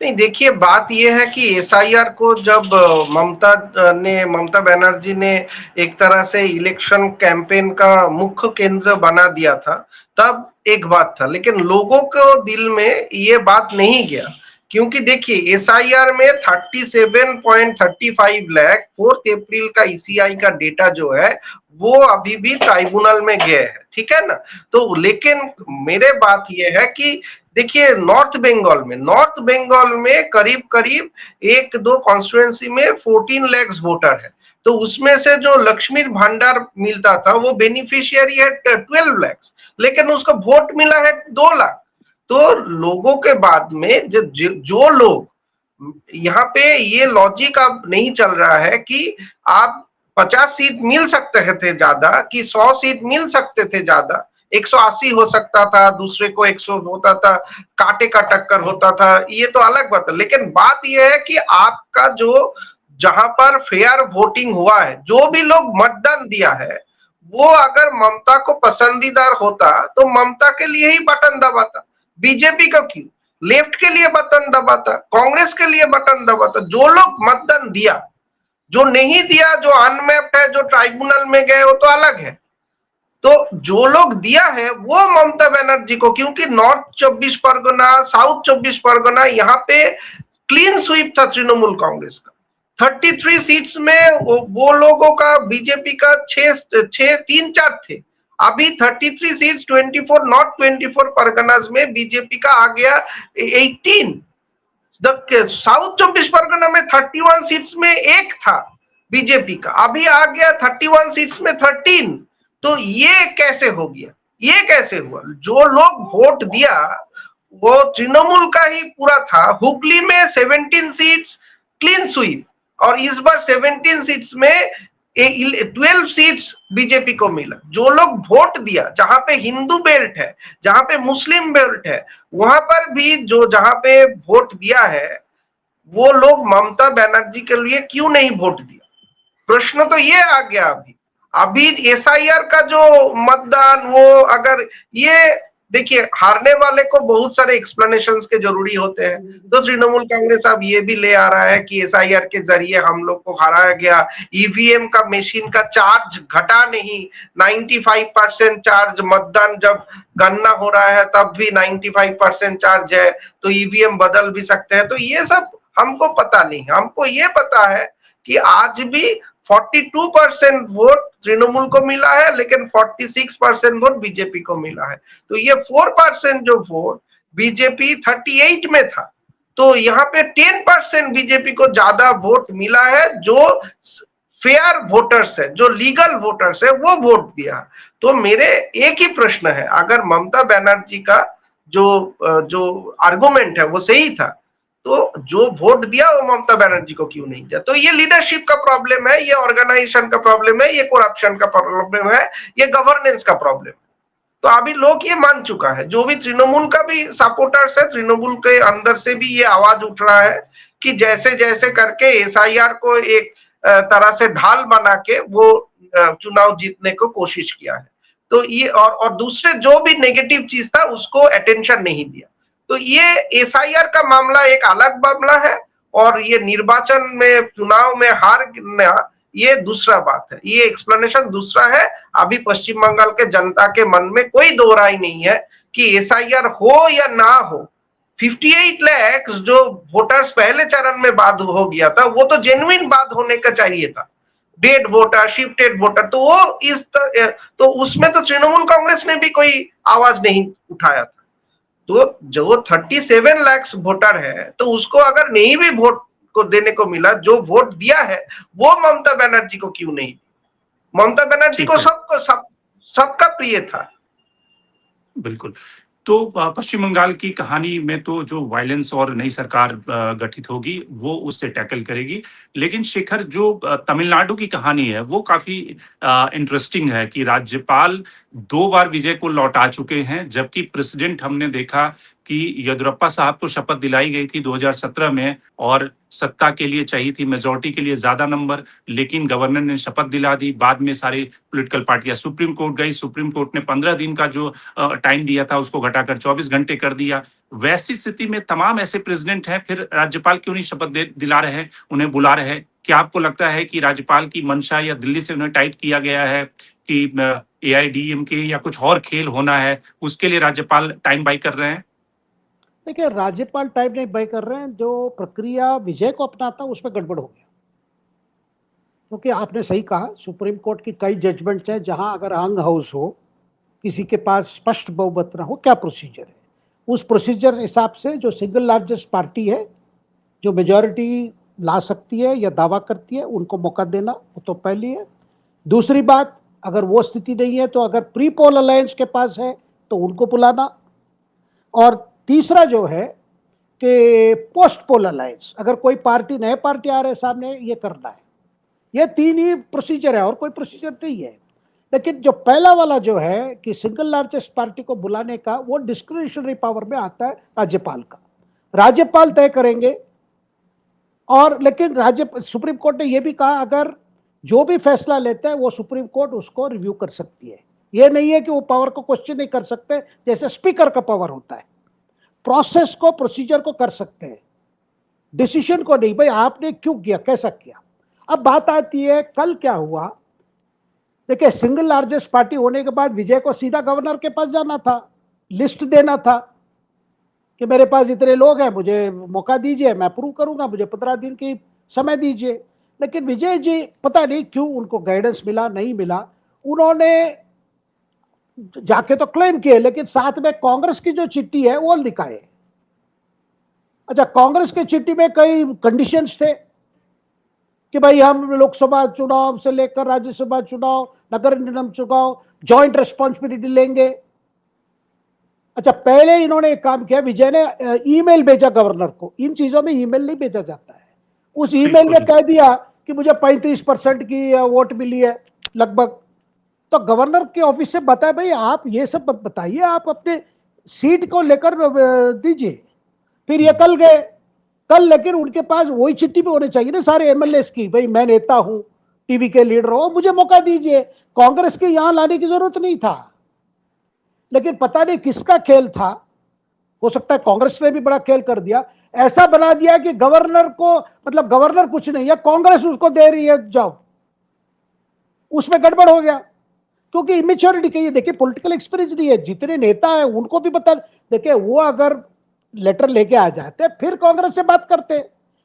नहीं, देखिए बात यह है कि एसआईआर को जब ममता बनर्जी ने एक तरह से इलेक्शन कैंपेन का मुख्य केंद्र बना दिया था, तब एक बात था, लेकिन लोगों को दिल में ये बात नहीं गया, क्योंकि देखिए एसआईआर में 37.35 लाख 4 अप्रैल का ईसीआई का डेटा जो है वो अभी भी ट्राइब्यूनल में गया है, ठीक है ना। तो लेकिन मेरे बात ये है कि देखिए नॉर्थ बंगाल में करीब करीब 1-2 कॉन्स्टिट्यूएंसी में 14 लाख वोटर है, तो उसमें से जो लक्ष्मी भंडार मिलता था वो बेनिफिशियरी है 12 लाख, लेकिन उसको वोट मिला है 2 लाख। तो लोगों के बाद में जो लोग, यहाँ पे ये लॉजिक अब नहीं चल रहा है कि आप 50 सीट मिल सकते थे ज्यादा, कि 100 सीट मिल सकते थे ज्यादा, 180 हो सकता था, दूसरे को 100 होता था, कांटे का टक्कर होता था, ये तो अलग बात है। लेकिन बात यह है कि आपका जो जहां पर फेयर वोटिंग हुआ है, जो भी लोग मतदान दिया है, वो अगर ममता को पसंदीदार होता तो ममता के लिए ही बटन दबाता, बीजेपी का क्यों? लेफ्ट के लिए बटन दबाता, कांग्रेस के लिए बटन दबाता। जो लोग मतदान दिया, जो नहीं दिया, जो अनमैप्ड है, जो ट्राइब्यूनल में गए, वो तो अलग है। तो जो लोग दिया है वो ममता बनर्जी को, क्योंकि नॉर्थ 24 परगना, साउथ 24 परगना, यहाँ पे क्लीन स्वीप था तृणमूल कांग्रेस का। 33 सीट्स में वो लोगों का, बीजेपी का 3-4 थे। अभी 33 सीट्स 24 नॉट 24 परगनाज में बीजेपी का आ गया 18। साउथ 24 परगना में 31 सीट्स में एक था बीजेपी का, अभी आ गया 31 सीट्स में 13। तो ये कैसे हो गया? ये कैसे हुआ? जो लोग वोट दिया वो तृणमूल का ही पूरा था। हुगली में 17 सीट्स क्लीन स्वीप, और इस बार 17 सीट्स में 12 सीट्स बीजेपी को मिला। जो लोग वोट दिया, जहां पे हिंदू बेल्ट है, जहां पे मुस्लिम बेल्ट है, वहां पर भी जो जहां पे वोट दिया है, वो लोग ममता बनर्जी के लिए क्यों नहीं वोट दिया? प्रश्न तो ये आ गया। अभी एसआईआर का जो मतदान, वो अगर ये देखिए, हारने वाले को बहुत सारे एक्सप्लेनेशंस के जरूरी होते हैं, तो तृणमूल कांग्रेस अब ये भी ले आ रहा है कि एसआईआर के जरिए हम लोग को हराया गया, ईवीएम का मशीन का चार्ज घटा नहीं, 95% चार्ज, मतदान जब गणना हो रहा है तब भी 95% चार्ज है, तो ईवीएम बदल भी सकते हैं। तो ये सब हमको पता नहीं। हमको ये पता है कि आज भी 42% वोट तृणमूल को मिला है, लेकिन 46% वोट बीजेपी को मिला है। तो ये 4% जो वोट बीजेपी 38 में था, तो यहाँ पे 10% बीजेपी को ज्यादा वोट मिला है। जो फेयर वोटर्स है, जो लीगल वोटर्स है, वो वोट दिया। तो मेरे एक ही प्रश्न है, अगर ममता बनर्जी का जो आर्गुमेंट है वो सही था, तो जो वोट दिया वो ममता बनर्जी को क्यों नहीं दिया? तो ये लीडरशिप का प्रॉब्लम है, ये ऑर्गेनाइजेशन का प्रॉब्लम है, ये करप्शन का प्रॉब्लम है, ये गवर्नेंस का प्रॉब्लम है। तो अभी लोग ये मान चुका है, जो भी तृणमूल का भी सपोर्टर्स है, तृणमूल के अंदर से भी ये आवाज उठ रहा है कि जैसे जैसे करके एसआईआर को एक तरह से ढाल बना के वो चुनाव जीतने को कोशिश किया है। तो ये और दूसरे जो भी नेगेटिव चीज था उसको अटेंशन नहीं दिया। तो ये एसआईआर का मामला एक अलग मामला है, और ये निर्वाचन में, चुनाव में हार गिरना, ये दूसरा बात है, ये एक्सप्लेनेशन दूसरा है। अभी पश्चिम बंगाल के जनता के मन में कोई दो राय नहीं है कि एसआईआर हो या ना हो। 58 लाख जो वोटर्स पहले चरण में बाद हो गया था, वो तो जेन्युइन बाद होने का चाहिए था। डेड वोटर, शिफ्टेड वोटर, तो वो तो उसमें तो तृणमूल कांग्रेस ने भी कोई आवाज नहीं उठाया था। तो जो 37 लाख वोटर है, तो उसको अगर नहीं भी वोट को देने को मिला, जो वोट दिया है वो ममता बनर्जी को क्यों नहीं? ममता बनर्जी को सबका प्रिय था। बिल्कुल। तो पश्चिम बंगाल की कहानी में तो जो वायलेंस और नई सरकार गठित होगी वो उससे टैकल करेगी, लेकिन शेखर जो तमिलनाडु की कहानी है वो काफी इंटरेस्टिंग है कि राज्यपाल 2 बार विजय को लौटा चुके हैं, जबकि प्रेसिडेंट हमने देखा कि येदियुरप्पा साहब को शपथ दिलाई गई थी 2017 में और सत्ता के लिए चाहिए थी मेजोरिटी के लिए ज्यादा नंबर, लेकिन गवर्नर ने शपथ दिला दी। बाद में सारी पॉलिटिकल पार्टियां सुप्रीम कोर्ट गई, सुप्रीम कोर्ट ने 15 दिन का जो टाइम दिया था उसको घटाकर 24 घंटे कर दिया। वैसी स्थिति में तमाम ऐसे प्रेसिडेंट हैं, फिर राज्यपाल क्यों नहीं शपथ दिला रहे हैं, उन्हें बुला रहे हैं? क्या आपको लगता है कि राज्यपाल की मंशा या दिल्ली से उन्हें टाइट किया गया है कि एआईडीएमके या कुछ और खेल होना है, उसके लिए राज्यपाल टाइम बाई कर रहे हैं? देखिए, राज्यपाल टाइम नहीं बाय कर रहे हैं, जो प्रक्रिया विजय को अपनाता उसमें गड़बड़ हो गया। क्योंकि आपने सही कहा, सुप्रीम कोर्ट की कई जजमेंट्स हैं जहां अगर हंग हाउस हो, किसी के पास स्पष्ट बहुमत ना हो, क्या प्रोसीजर है, उस प्रोसीजर हिसाब से जो सिंगल लार्जेस्ट पार्टी है, जो मेजॉरिटी ला सकती है या दावा करती है, उनको मौका देना, वो तो पहली है। दूसरी बात, अगर वो स्थिति नहीं है तो अगर प्री पोल अलायंस के पास है तो उनको बुलाना। और तीसरा जो है कि पोस्ट पोल अलायंस, अगर कोई पार्टी, नए पार्टी आ रहे सामने, ये करना है। ये 3 ही प्रोसीजर है और कोई प्रोसीजर नहीं है। लेकिन जो पहला वाला जो है कि सिंगल लार्जेस्ट पार्टी को बुलाने का, वो डिस्क्रिशनरी पावर में आता है राज्यपाल का। राज्यपाल तय करेंगे। और लेकिन सुप्रीम कोर्ट ने यह भी कहा, अगर जो भी फैसला लेता है वो सुप्रीम कोर्ट उसको रिव्यू कर सकती है। ये नहीं है कि वो पावर को क्वेश्चन नहीं कर सकते, जैसे स्पीकर का पावर होता है। प्रोसेस को, प्रोसीजर को कर सकते हैं, डिसीजन को नहीं। भाई आपने क्यों किया, कैसा किया। अब बात आती है कल क्या हुआ। देखिए, सिंगल लार्जेस्ट पार्टी होने के बाद विजय को सीधा गवर्नर के पास जाना था, लिस्ट देना था कि मेरे पास इतने लोग हैं, मुझे मौका दीजिए, मैं अप्रूव करूंगा, मुझे 15 दिन की समय दीजिए। लेकिन विजय जी पता नहीं क्यों उनको गाइडेंस मिला, नहीं मिला, उन्होंने जाके तो क्लेम किए, लेकिन साथ में कांग्रेस की जो चिट्ठी है वो दिखाए। अच्छा, कांग्रेस की चिट्ठी में कई कंडीशंस थे कि भाई हम लोकसभा चुनाव से लेकर राज्यसभा चुनाव, नगर निगम चुनाव, जॉइंट रिस्पॉन्सिबिलिटी लेंगे। अच्छा, पहले इन्होंने एक काम किया, विजय ने ईमेल भेजा गवर्नर को। इन चीजों में ईमेल नहीं भेजा जाता है। उस ईमेल में कह दिया कि मुझे 35% की वोट मिली है लगभग। तो गवर्नर के ऑफिस से बताया, भाई आप ये सब बताइए, आप अपने सीट को लेकर दीजिए। फिर ये कल गए, कल लेकिन उनके पास वही चिट्ठी भी होनी चाहिए ना सारे एमएलएस की, भाई मैं नेता हूं, टीवी के लीडर हो, मुझे मौका दीजिए। कांग्रेस के यहां लाने की जरूरत नहीं था, लेकिन पता नहीं किसका खेल था। हो सकता है कांग्रेस ने भी बड़ा खेल कर दिया, ऐसा बना दिया कि गवर्नर को, मतलब गवर्नर कुछ नहीं है, कांग्रेस उसको दे रही है, जाओ। उसमें गड़बड़ हो गया, क्योंकि इमेच्योरिटी कही। देखिए पॉलिटिकल एक्सपीरियंस नहीं है, जितने नेता है उनको भी बता। देखिए वो अगर लेटर लेके आ जाते फिर कांग्रेस से बात करते,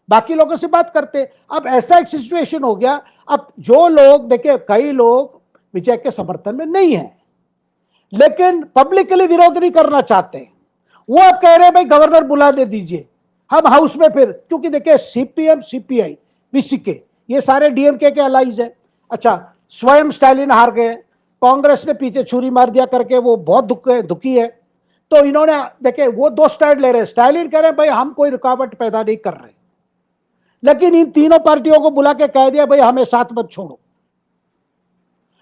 बाकी लोगों से बात करते। अब ऐसा एक सिचुएशन हो गया। अब जो लोग, देखिए कई लोग विजय के समर्थन में नहीं है, लेकिन पब्लिकली विरोध नहीं करना चाहते, वो अब कह रहे हैं भाई गवर्नर बुला दे दीजिए हम हाउस में फिर। क्योंकि देखिए सीपीएम, सीपीआई, बीसीके ये सारे डीएमके के अलाइज है। अच्छा, स्वयं स्टालिन हार गए, कांग्रेस ने पीछे छुरी मार दिया करके वो बहुत दुखी है। तो इन्होंने, देखिए वो दो स्टैंड ले रहे हैं। स्टालिन कह रहे हैं भाई हम कोई रुकावट पैदा नहीं कर रहे, लेकिन इन तीनों पार्टियों को बुला के कह दिया भाई हमें साथ मत छोड़ो।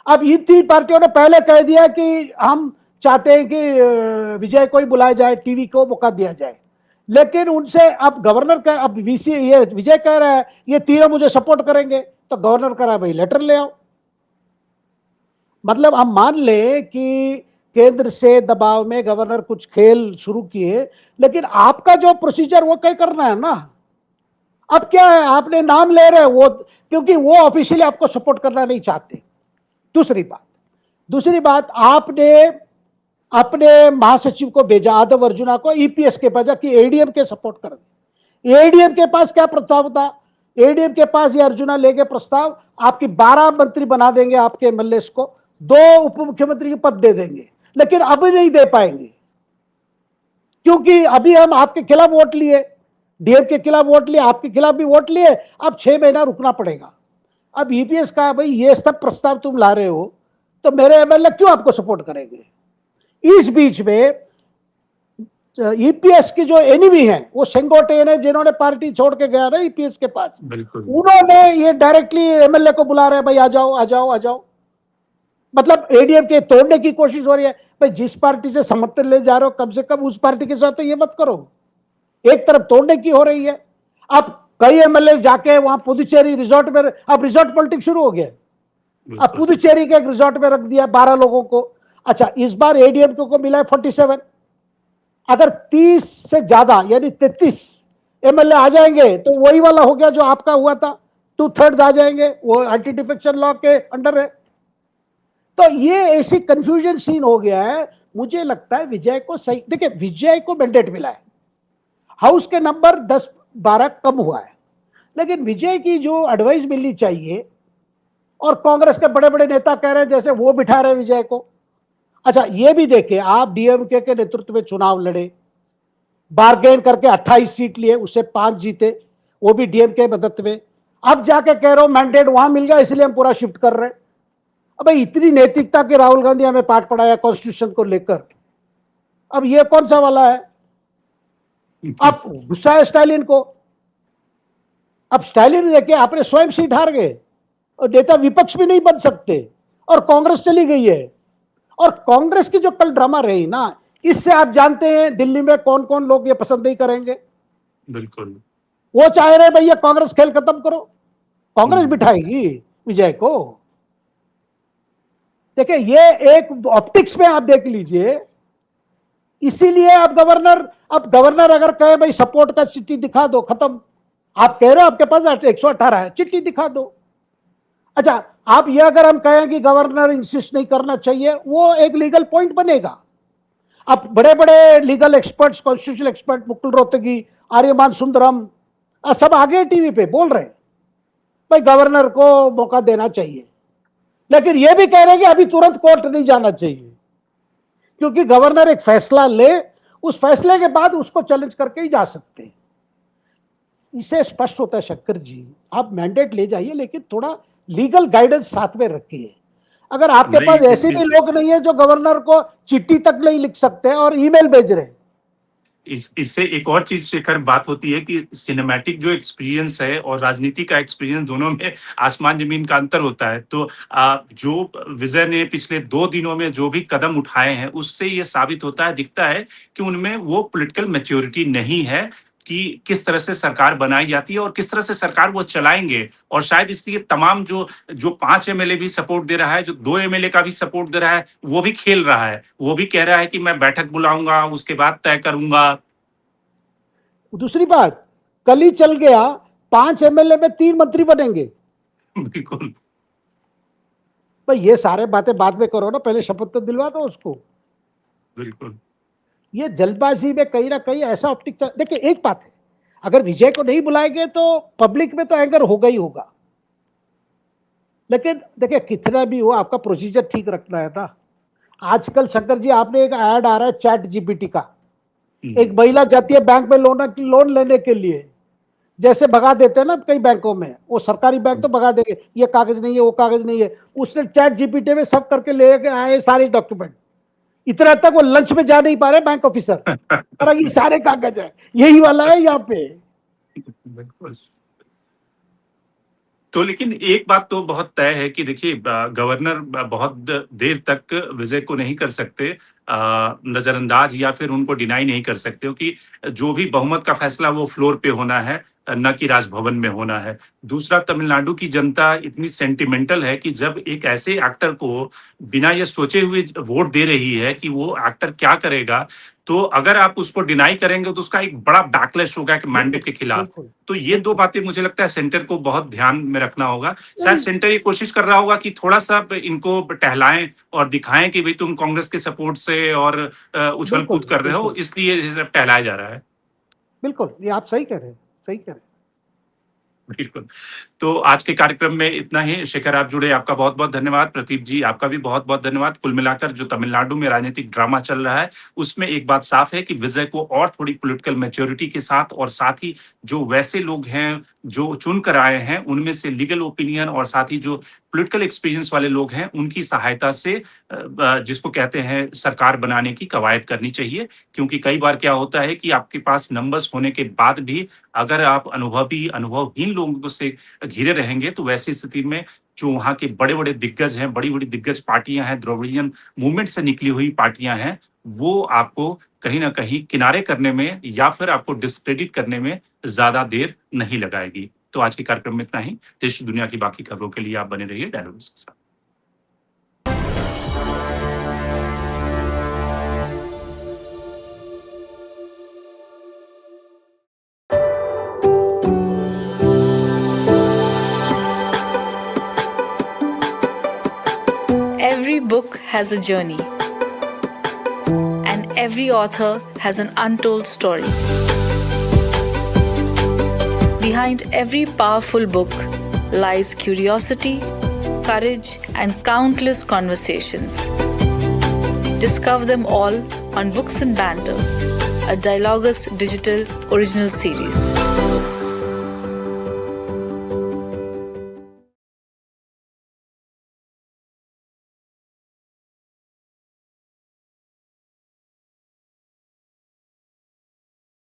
अब इन तीन पार्टियों ने पहले कह दिया कि हम चाहते हैं कि विजय को ही बुलाया जाए, टीवी को मौका दिया जाए, लेकिन उनसे अब गवर्नर का, अब वीसी ये विजय कह रहा है ये तीनों मुझे सपोर्ट करेंगे, तो गवर्नर कह रहा है भाई लेटर ले आओ। मतलब हम मान ले कि केंद्र से दबाव में गवर्नर कुछ खेल शुरू किए, लेकिन आपका जो प्रोसीजर वो कहीं करना है ना। अब क्या है, आपने नाम ले रहे वो, क्योंकि वो ऑफिशियली आपको सपोर्ट करना नहीं चाहते। दूसरी बात आपने अपने महासचिव को भेजा आदव अर्जुना को ईपीएस के भेजा कि एडीएम के सपोर्ट कर दे। एडीएम के पास क्या प्रस्ताव था? एडीएम के पास ये अर्जुना ले गए प्रस्ताव, आपकी 12 मंत्री बना देंगे, आपके एमएलए को 2 उप मुख्यमंत्री के पद दे देंगे, लेकिन अभी नहीं दे पाएंगे क्योंकि अभी हम आपके खिलाफ वोट लिए, डीएम के खिलाफ वोट लिए, आपके खिलाफ भी वोट लिए, अब 6 महीना रुकना पड़ेगा। अब ईपीएस का भाई ये सब प्रस्ताव तुम ला रहे हो तो मेरे एमएलए क्यों आपको सपोर्ट करेंगे? इस बीच में ईपीएस की जो एनिमी है वो सेंगोटेन है, जिन्होंने पार्टी छोड़ के गया ना ईपीएस के पास, उन्होंने ये डायरेक्टली एमएलए को बुला रहे हैं, भाई आ जाओ आ जाओ आ जाओ। मतलब एडीएम के तोड़ने की कोशिश हो रही है। भाई जिस पार्टी से समर्थन ले जा रहे हो कम से कम उस पार्टी के साथ तो ये मत करो, एक तरफ तोड़ने की हो रही है। अब कई एमएलए जाके वहां पुदुचेरी रिजॉर्ट में, अब रिजॉर्ट पॉलिटिक्स शुरू हो गया। अब पुदुचेरी के एक रिजॉर्ट में रख दिया 12 लोगों को। अच्छा, इस बार एडीएम को मिला है 47। अगर 30 से ज्यादा यानी 33 एमएलए आ जाएंगे तो वही वाला हो गया जो आपका हुआ था, 2/3 आ जाएंगे, वो एंटी डिफेक्शन लॉ के अंडर है। तो ये ऐसी कंफ्यूजन सीन हो गया है। मुझे लगता है विजय को सही, देखिए विजय को मैंडेट मिला है, हाउस के नंबर 10-12 कम हुआ है, लेकिन विजय की जो एडवाइस मिलनी चाहिए, और कांग्रेस के बड़े बड़े नेता कह रहे हैं जैसे वो बिठा रहे विजय को। अच्छा, ये भी देखिए आप डीएमके के नेतृत्व में चुनाव लड़े, बार्गेन करके 28 सीट लिए, उससे 5 जीते, वो भी डीएमके मदद में। अब जाके कह रहे हो मैंडेट वहां मिल गया इसलिए हम पूरा शिफ्ट कर रहे हैं। अब इतनी नैतिकता के राहुल गांधी हमें पाठ पढ़ाया कॉन्स्टिट्यूशन को लेकर, अब ये कौन सा वाला है? अब गुस्सा है स्टालिन को। अब स्टालिन देखिए आपने स्वयं सीट हार गए और नेता विपक्ष भी नहीं बन सकते, और कांग्रेस चली गई है। और कांग्रेस की जो कल ड्रामा रही ना, इससे आप जानते हैं दिल्ली में कौन कौन लोग ये पसंद नहीं करेंगे। बिल्कुल, वो चाह रहे भैया कांग्रेस खेल खत्म करो, कांग्रेस बिठाएगी विजय को। देखिए ये एक ऑप्टिक्स में आप देख लीजिए। इसीलिए अब गवर्नर अगर कहे भाई सपोर्ट का चिट्ठी दिखा दो, खत्म। आप कह रहे हो आपके पास 118 है, चिट्ठी दिखा दो। अच्छा, आप ये अगर हम कहें कि गवर्नर इंसिस्ट नहीं करना चाहिए, वो एक लीगल पॉइंट बनेगा। अब बड़े बड़े legal experts, constitutional expert Mukul Rohatgi, Aryaman Sundaram, सब आगे टीवी पे बोल रहे हैं भाई गवर्नर को मौका देना चाहिए, लेकिन ये भी कह रहे हैं कि अभी तुरंत कोर्ट नहीं जाना चाहिए, क्योंकि गवर्नर एक फैसला ले, उस फैसले के बाद उसको चैलेंज करके ही जा सकते हैं। इसे स्पष्ट होता है शक्कर जी, आप मैंडेट ले जाइए, लेकिन थोड़ा लीगल गाइडेंस साथ में रखिए। अगर आपके नहीं, पास ऐसे भी लोग नहीं है जो गवर्नर को चिट्ठी तक नहीं लिख सकते और ईमेल भेज रहे हैं। इससे एक और चीज शेखर बात होती है कि सिनेमैटिक जो एक्सपीरियंस है और राजनीति का एक्सपीरियंस, दोनों में आसमान जमीन का अंतर होता है। तो जो विजय ने पिछले 2 दिनों में जो भी कदम उठाए हैं, उससे ये साबित होता है, दिखता है कि उनमें वो पॉलिटिकल मैच्योरिटी नहीं है कि किस तरह से सरकार बनाई जाती है और किस तरह से सरकार वो चलाएंगे। और शायद इसलिए तमाम जो जो 5 एमएलए भी सपोर्ट दे रहा है, जो 2 एमएलए का भी सपोर्ट दे रहा है, वो भी खेल रहा है। वो भी कह रहा है कि मैं बैठक बुलाऊंगा, उसके बाद तय करूंगा। दूसरी बात, कल ही चल गया, 5 एमएलए में 3 मंत्री बनेंगे। बिल्कुल। भाई ये सारे बातें बाद में करो ना, पहले शपथ तो दिलवा दो उसको। बिल्कुल। ये जल्दबाजी में कहीं ना कहीं ऐसा ऑप्टिक देखिए, एक बात है, अगर विजय को नहीं बुलाएंगे तो पब्लिक में तो एंगर होगा ही होगा, लेकिन देखिए कितना भी हो, आपका प्रोसीजर ठीक रखना है ना। आजकल शंकर जी, आपने एक ऐड आ रहा है चैट जीपीटी का, एक महिला जाती है बैंक में लोन लेने के लिए, जैसे भगा देते हैं ना कई बैंकों में, वो सरकारी बैंक तो भगा देंगे, ये कागज नहीं है, वो कागज नहीं है, उसने चैट जीपीटी में सब करके ले आए सारे डॉक्यूमेंट। इतना तक वो लंच में जा नहीं पा रहे बैंक ऑफिसर, और ये सारे कागज है, यही वाला है यहाँ पे। बिल्कुल। तो लेकिन एक बात तो बहुत तय है कि देखिए, गवर्नर बहुत देर तक विजय को नहीं कर सकते नजरअंदाज, या फिर उनको डिनाई नहीं कर सकते, क्योंकि जो भी बहुमत का फैसला वो फ्लोर पे होना है, न कि राजभवन में होना है। दूसरा, तमिलनाडु की जनता इतनी सेंटिमेंटल है कि जब एक ऐसे एक्टर को बिना ये सोचे हुए वोट दे रही है कि वो एक्टर क्या करेगा, तो अगर आप उसको डिनाई करेंगे तो उसका एक बड़ा बैकलैश होगा कि मैंडेट के खिलाफ। तो ये 2 बातें मुझे लगता है सेंटर को बहुत ध्यान में रखना होगा। शायद सेंटर ये कोशिश कर रहा होगा कि थोड़ा सा इनको टहलाएं और दिखाएं कि भाई तुम कांग्रेस के सपोर्ट से और उछल कूद कर रहे हो, इसलिए ये सब टहलाया जा रहा है। बिल्कुल, ये आप सही कह रहे हैं, सही कह रहे हैं। बिल्कुल। तो आज के कार्यक्रम में इतना ही। शेखर, आप जुड़े, आपका बहुत बहुत धन्यवाद। प्रदीप जी, आपका भी बहुत बहुत धन्यवाद। कुल मिलाकर जो तमिलनाडु में राजनीतिक ड्रामा चल रहा है, उसमें एक बात साफ है कि विजय को और थोड़ी पॉलिटिकल मैच्योरिटी के साथ, और साथ ही जो वैसे लोग हैं जो चुन कर आए हैं, उनमें से लीगल ओपिनियन और साथ ही जो पॉलिटिकल एक्सपीरियंस वाले लोग हैं, उनकी सहायता से जिसको कहते हैं सरकार बनाने की कवायद करनी चाहिए। क्योंकि कई बार क्या होता है कि आपके पास नंबर्स होने के बाद भी अगर आप अनुभवहीन लोगों से घिरे रहेंगे, तो वैसी स्थिति में जो वहाँ के बड़े-बड़े दिग्गज हैं, बड़ी-बड़ी दिग्गज पार्टियां हैं, द्रविडियन मूवमेंट से निकली हुई पार्टियां हैं, वो आपको कहीं न कहीं किनारे करने में या फिर आपको डिस्क्रेडिट करने में ज़्यादा देर नहीं लगाएगी। तो आज के कार्यक्रम में इतना ही। देश दुनिया की बाकी खबरों के लिए आप बने रहिए डायलॉग्स के साथ। Every book has a journey, and every author has an untold story. Behind every powerful book lies curiosity, courage, and countless conversations. Discover them all on Books and Banter, a Dialogus Digital original series.